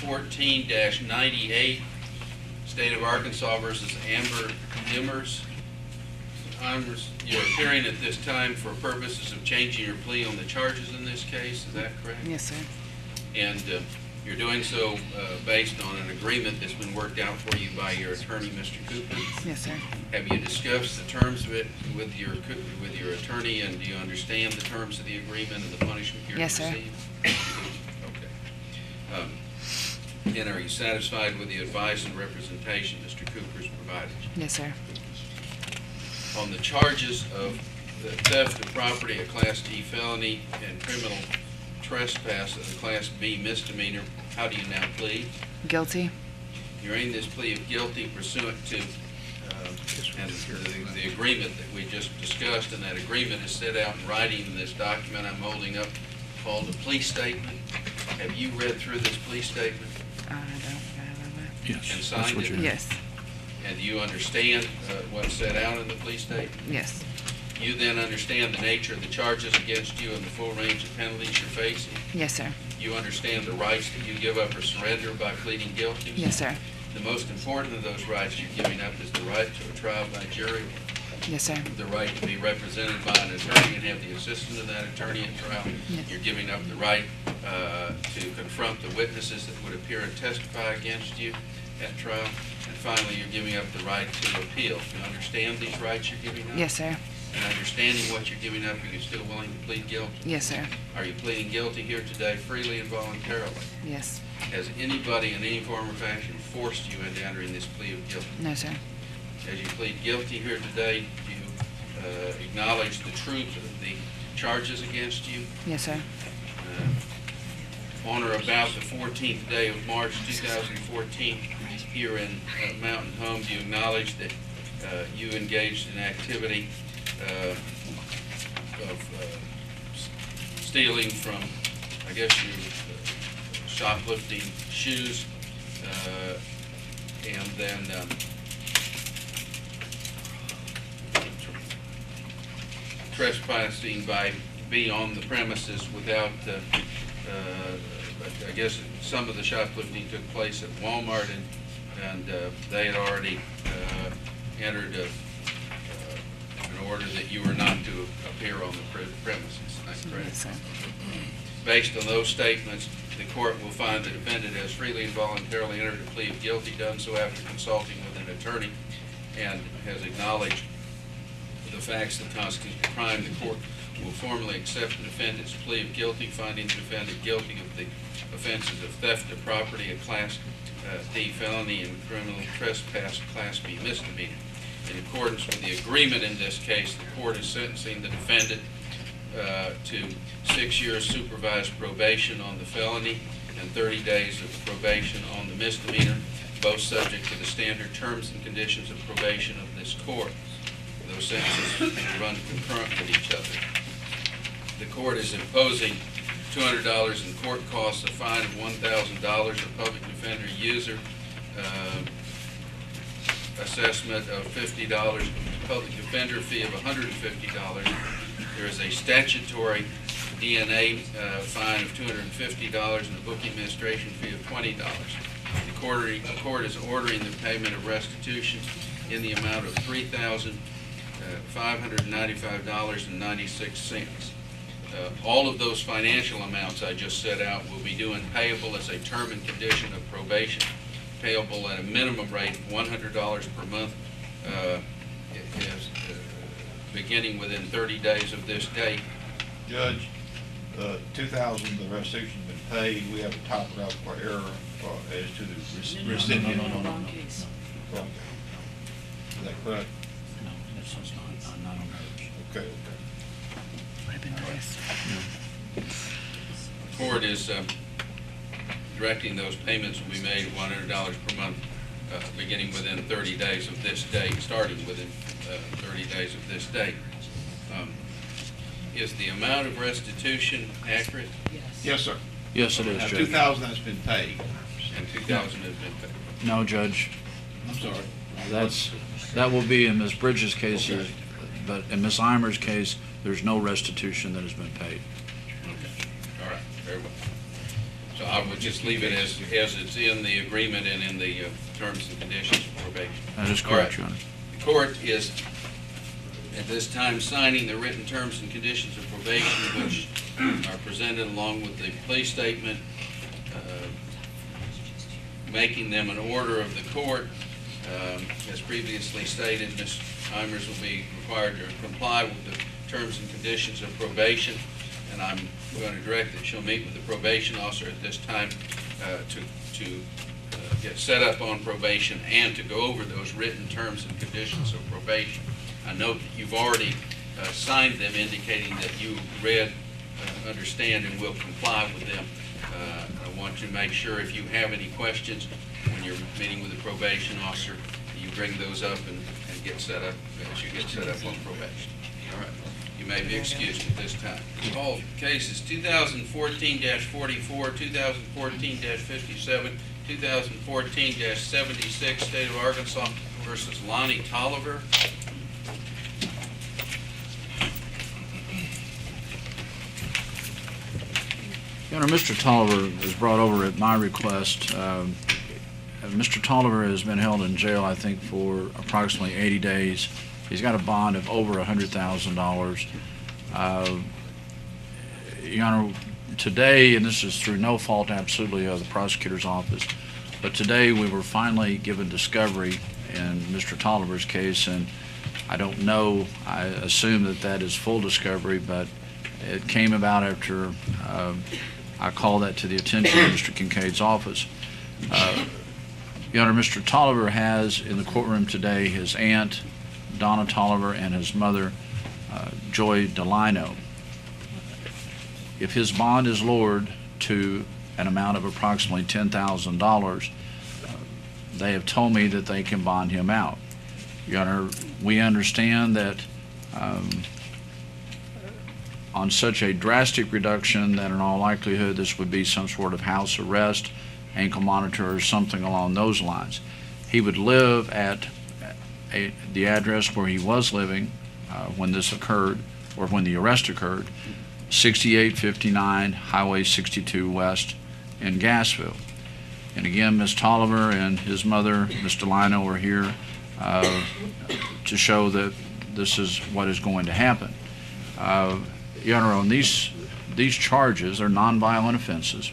14-98, State of Arkansas versus Amber Dimmers. You're appearing at this time for purposes of changing your plea on the charges in this case, is that correct? Yes, sir. And you're doing so based on an agreement that's been worked out for you by your attorney, Mr. Cooper. Yes, sir. Have you discussed the terms of it with your attorney, and do you understand the terms of the agreement and the punishment you're Yes, to sir. receive? Okay. And are you satisfied with the advice and representation Mr. Cooper's provided you? Yes, sir. On the charges of the theft of property, a Class D felony, and criminal trespass, a Class B misdemeanor, how do you now plead? Guilty. You're in this plea of guilty pursuant to and the agreement that we just discussed, and that agreement is set out in writing in this document I'm holding up called the plea statement. Have you read through this plea statement I don't know. Yes, and that's signed what it? you're. Yes. And do you understand what's set out in the plea statement? Yes. You then understand the nature of the charges against you and the full range of penalties you're facing? Yes, sir. You understand the rights that you give up or surrender by pleading guilty? Yes, sir. The most important of those rights you're giving up is the right to a trial by jury, Yes, sir. the right to be represented by an attorney and have the assistance of that attorney at trial. Yes. You're giving up the right to confront the witnesses that would appear and testify against you at trial. And finally, you're giving up the right to appeal. Do you understand these rights you're giving up? Yes, sir. And understanding what you're giving up, are you still willing to plead guilty? Yes, sir. Are you pleading guilty here today freely and voluntarily? Yes. Has anybody in any form or fashion forced you into entering this plea of guilt? No, sir. As you plead guilty here today, do you acknowledge the truth of the charges against you? Yes, sir. On or about the 14th day of March 2014, here in Mountain Home, do you acknowledge that you engaged in activity of stealing from, I guess you shoplifting shoes, and then trespassing by being on the premises without, I guess some of the shoplifting took place at Walmart, and they had already entered an order that you were not to appear on the premises. Is that correct? Yes, sir. Based on those statements, the court will find the defendant has freely and voluntarily entered a plea of guilty, done so after consulting with an attorney, and has acknowledged the facts that constitute the crime. The court will formally accept the defendant's plea of guilty, finding the defendant guilty of the offenses of theft of property, a Class D felony, and criminal trespass, Class B misdemeanor. In accordance with the agreement in this case, the court is sentencing the defendant to 6 years supervised probation on the felony and 30 days of probation on the misdemeanor, both subject to the standard terms and conditions of probation of this court. Those sentences run concurrent with each other. The court is imposing $200 in court costs, a fine of $1,000, a public defender user assessment of $50, public defender fee of $150. There is a statutory DNA fine of $250 and a book administration fee of $20. The court is ordering the payment of restitution in the amount of $3,595.96. All of those financial amounts I just set out will be due and payable as a term and condition of probation, payable at a minimum rate of $100 per month, beginning within 30 days of this date. Judge, $2,000, the restitution's been paid. We have to top it up for error as to the recipient. No. Wrong. Is that correct? No, that's not on hers. Okay. Would have been nice. The court is directing those payments will be made $100 per month, beginning within 30 days of this date, starting within 30 days of this date. Is the amount of restitution accurate? Yes, sir. Yes, it is, Now, Judge. 2,000 has been paid. And 2,000 has been paid. No, Judge, I'm sorry. that will be in Ms. Bridges' case, Okay. but in Ms. Eimer's case, there's no restitution that has been paid. Okay. All right. Very well. So I would just leave it as it's in the agreement and in the terms and conditions of probation. That is All correct, right. Your Honor. The court is, at this time, signing the written terms and conditions of probation, which are presented along with the plea statement, making them an order of the court. As previously stated, Ms. Heimers will be required to comply with the terms and conditions of probation, and I'm going to direct that she'll meet with the probation officer at this time to get set up on probation and to go over those written terms and conditions of probation. I note that you've already signed them, indicating that you read, understand, and will comply with them. I want to make sure if you have any questions when you're meeting with the probation officer, you bring those up and get set up, as you get set up on probation. All right. You may be excused at this time. All cases 2014-44, 2014-57, 2014-76, State of Arkansas versus Lonnie Tolliver. Your Honor, Mr. Tolliver was brought over at my request. Mr. Tolliver has been held in jail, I think, for approximately 80 days. He's got a bond of over $100,000. Your Honor, today, and this is through no fault absolutely of the prosecutor's office, but today we were finally given discovery in Mr. Tolliver's case, and I don't know, I assume that is full discovery, but it came about after I called that to the attention of Mr. Kincaid's office. Your Honor, Mr. Tolliver has in the courtroom today his aunt, Donna Tolliver, and his mother, Joy Delino. If his bond is lowered to an amount of approximately $10,000, they have told me that they can bond him out. Your Honor, we understand that on such a drastic reduction that in all likelihood this would be some sort of house arrest, ankle monitor, or something along those lines. He would live at the address where he was living when this occurred, or when the arrest occurred, 6859 Highway 62 West in Gassville. And again, Ms. Tolliver and his mother, Ms. Delino, are here to show that this is what is going to happen. Your Honor, on these charges are nonviolent offenses.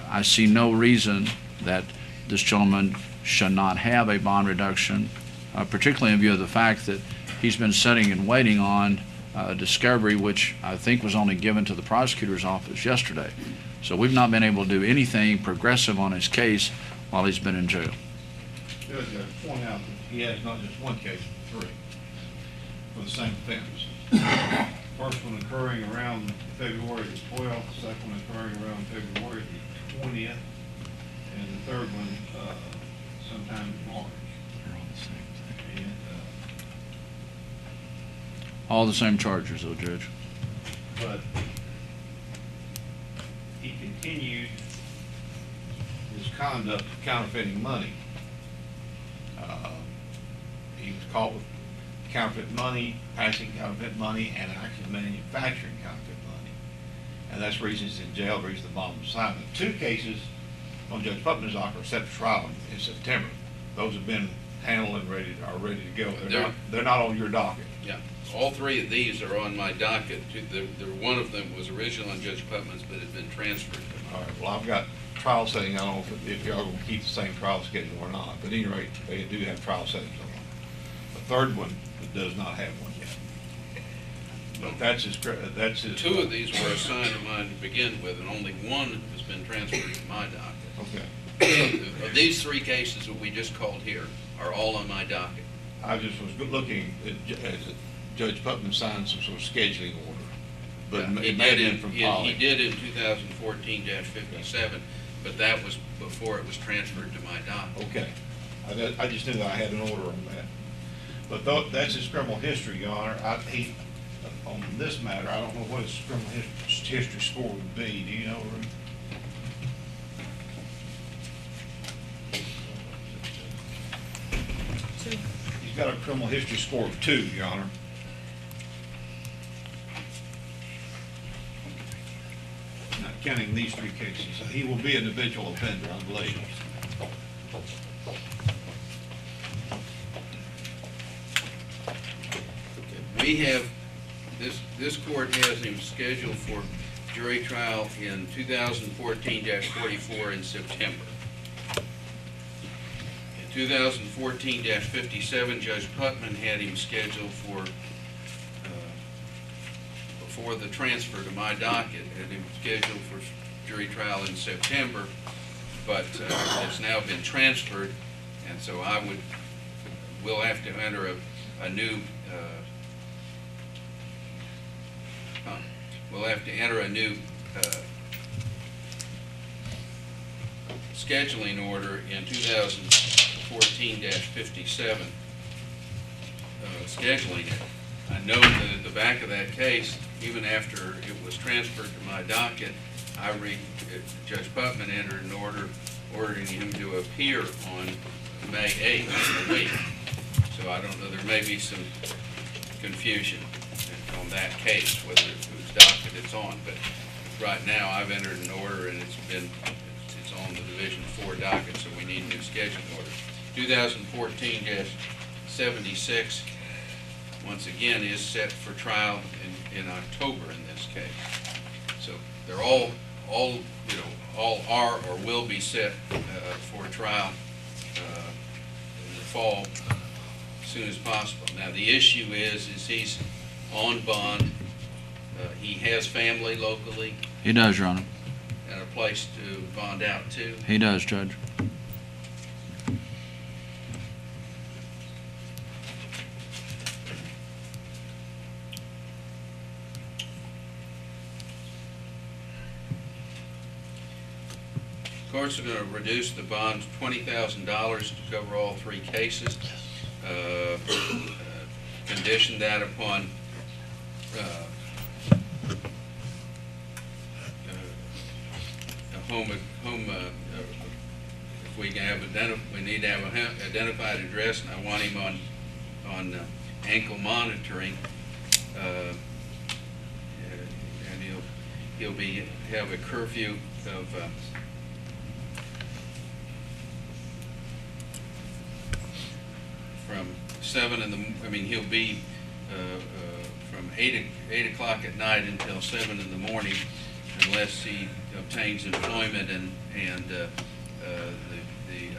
I see no reason that this gentleman should not have a bond reduction, particularly in view of the fact that he's been sitting and waiting on discovery, which I think was only given to the prosecutor's office yesterday. So we've not been able to do anything progressive on his case while he's been in jail. Judge, I point out that he has not just one case, but three for the same offense. First one occurring around February the 12th, second one occurring around February the 20th, and the third one sometime in March. And, All the same charges, though, Judge. but he continued his conduct of counterfeiting money. He was caught with counterfeit money, passing counterfeit money, and actually manufacturing counterfeit money. And that's the reason he's in jail, the reason the bond was signed. The two cases on Judge Putnam's docket are set for trial in September. Those have been handled and are ready to go. They're not on your docket. Yeah, all three of these are on my docket. One of them was original on Judge Putnam's, but had been transferred. All right, well, I've got trial setting. I don't know if y'all going to keep the same trial schedule or not, but at any rate, they do have trial settings on them. The third one does not have one yet. But that's his. Two of these were assigned to mine to begin with, and only one has been transferred to my docket. Okay. Of these three cases that we just called here are all on my docket. I just was looking at Judge Putnam signed some sort of scheduling order, but it may have been from He Polly. did in 2014-57, but that was before it was transferred to my docket. Okay. I just knew that I had an order on that. But that's his criminal history, Your Honor. On this matter, I don't know what his criminal history score would be. Do you know, Ruth? He's got a criminal history score of 2, Your Honor. Now, counting these 3 cases. So he will be an individual offender, I believe. We have, this court has him scheduled for jury trial in 2014-44 in September. In 2014-57, Judge Putman had him scheduled for, before the transfer to my docket, had him scheduled for jury trial in September, but it's now been transferred, and so we'll have to enter a new, we'll have to enter a new scheduling order in 2014-57, scheduling it. I know that at the back of that case, even after it was transferred to my docket, Judge Putman entered an order ordering him to appear on May 8th of the week. So I don't know, there may be some confusion on that case, whether whose docket it's on, but right now I've entered an order and it's on the Division 4 docket, so we need a new scheduling order. 2014-76, once again, is set for trial in October in this case. So they're all are or will be set for trial in the fall as soon as possible. Now the issue is he's on bond. He has family locally He does, Your Honor. and a place to bond out to. He does, Judge. Courts are going to reduce the bond to $20,000 to cover all 3 cases. Condition that upon if we can have we need to have a identified address, and I want him on ankle monitoring, and he'll have a curfew of from 7 in the, he'll be from 8 o'clock at night until 7 in the morning, unless he obtains employment and the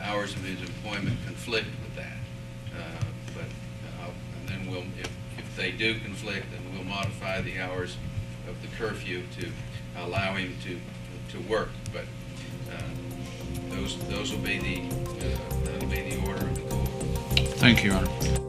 hours of his employment conflict with that. And then if they do conflict, then we'll modify the hours of the curfew to allow him to work. But those will be the order of the court. Thank you, Your Honor.